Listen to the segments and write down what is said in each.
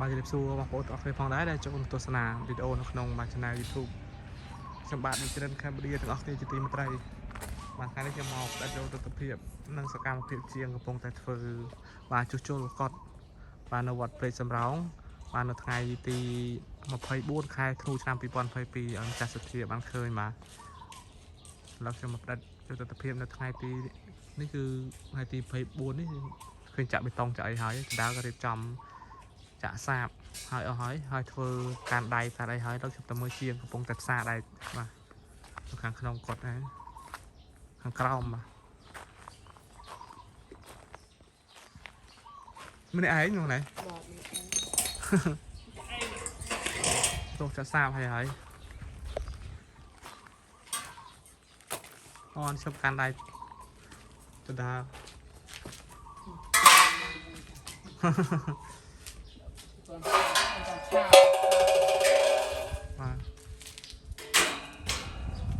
បាទជំរាបសួរបងប្អូនទាំងអស់គ្នាផងដែរដែលចូលទស្សនាវីដេអូនៅក្នុងបាទ Channel YouTube ខ្ញុំបាទនិជ្រិនកម្ពុជាទាំងអស់គ្នាជាទីមេត្រីបាទថ្ងៃនេះខ្ញុំមកផ្ដាច់យកទស្សនវិជ្ជានិងសកម្មភាពជាងកំពុងតែធ្វើបាទជួសជុលកត់បាទនៅវត្តព្រែកសំរោងបាទនៅថ្ងៃទី24ខែធ្នូឆ្នាំ2022អង្គចាស់សទ្ធាបានឃើញបាទឥឡូវខ្ញុំមកផ្ដាច់យកទស្សនវិជ្ជានៅថ្ងៃទីនេះគឺថ្ងៃទី24នេះឃើញចាក់បេតុងចាក់អីហើយដៅក៏រៀបចំចាក់សាបហើយអស់ហើយធ្វើការដៃកាត់អីហើយដល់ខ្ញុំទៅមើលជាងកំពុងតែផ្សារដៃបាទនៅខាងក្នុងកត់ហ្នឹងខាងក្រោមបាទម្នាក់ឯងនោះណែទៅចាក់សាបហើយអូនខ្ញុំកាន់ដៃទៅដើរ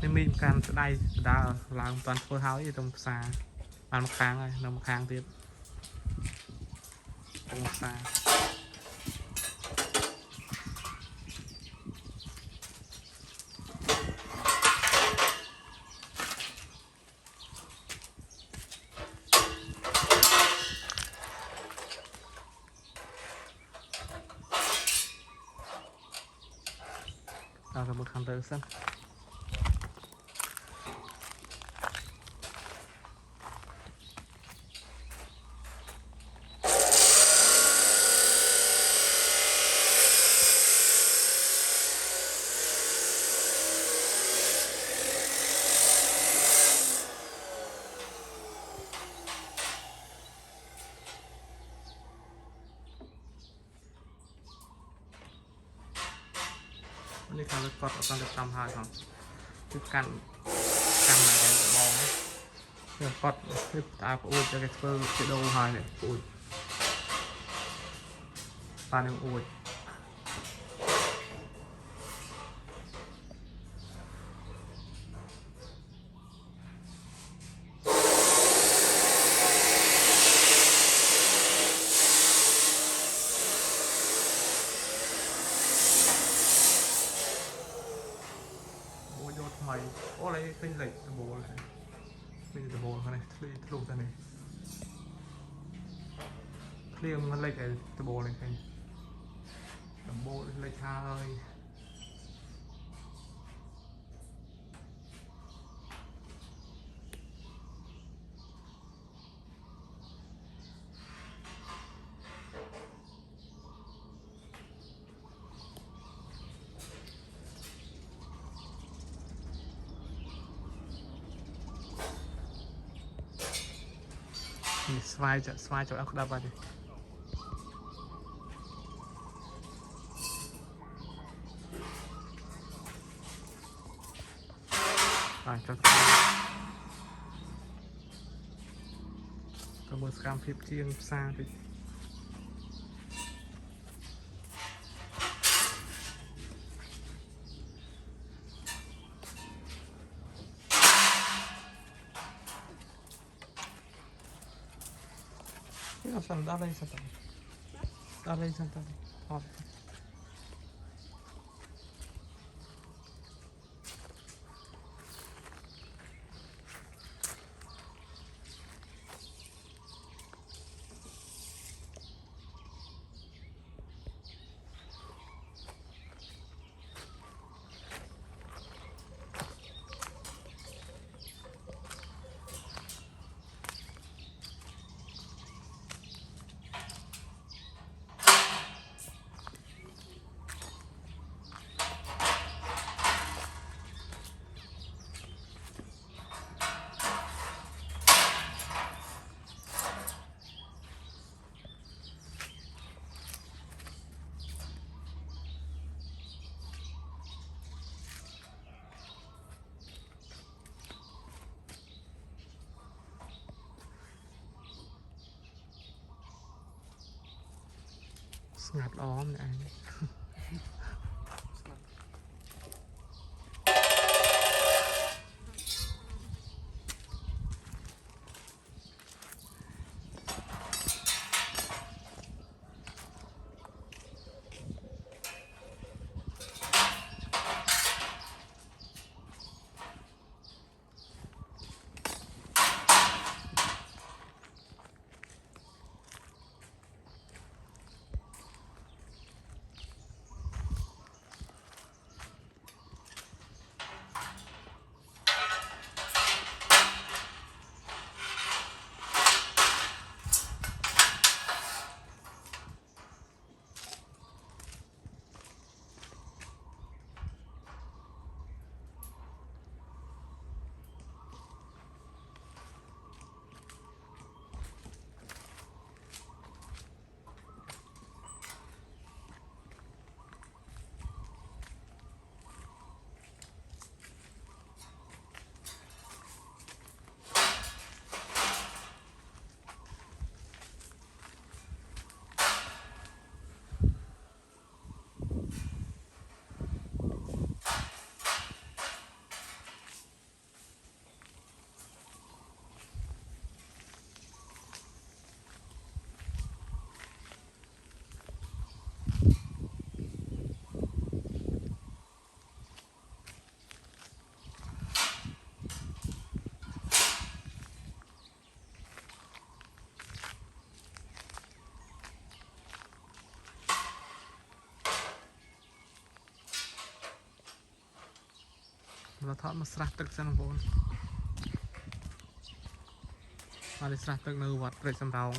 នេះមានការស្ដាយដើរឡើងមិនតាន់ធ្វើហើយទៅផ្សារបានមកខាងហើយនៅមកខាងទៀតទៅផ្សារដល់ទៅមុខខាងទៅសិននេះខាងលើកត់អត់ទាន់ទៅចំហើយផងគឺកាន់ណាបងនេះកត់នេះតើប្អួតទៅគេធ្វើវីដេអូហើយនេះប្អួតបាននឹងអួតថ្មីអូឡើយឃើញលេខដបូលមានដបូលហ្នឹងធ្លីធ្លុះទៅនេះធ្លៀងមិនលេខឯដបូលនេះឃើញដបូលលេខហើយស្វាយចាក់អត់ក្តាប់ហើយបាទចុះទៅមើលសកម្មភាពជាងផ្សារតិចអត់ដល់លេងសិនដល់លេងសិនទៅអត់ស្ងាត់ល្អម្នាក់ឯង เราทอดมาสลัดตึกสันบนมาได้สลัดตึกในวัดเปรตสำรอง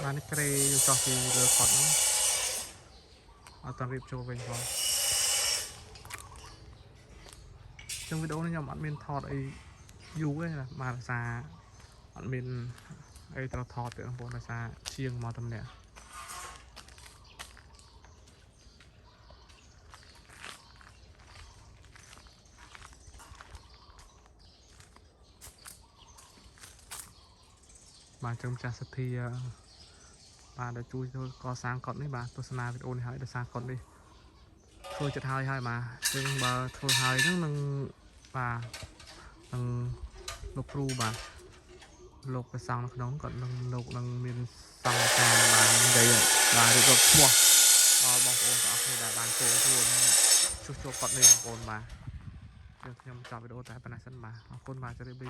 มาในเกรย์อยู่จอดีเรือขอดเนาะเอาตอนรีบโชว์เป็นพอtrong video này nhầm admin thọt ấy dù ấy là mà xa admin ấy tao thọt từ bộ là xa chiêng mò tầm nè mà trong trà sạch thì bà đã chui thôi có sáng con đấy bà tôi sana video này hãy để sang con đi thôi chật hai mà nhưng bà thôi hai nó nâng bà nâng lục ru bà lục cái sang nó nóng còn nâng lục nâng miền sang càng bà đây bà được gặp mua bong ôn ở đây là bàn cô luôn chút con lên ôn bà được nhầm chọn video tại bàn sân bà con bà cho đây bây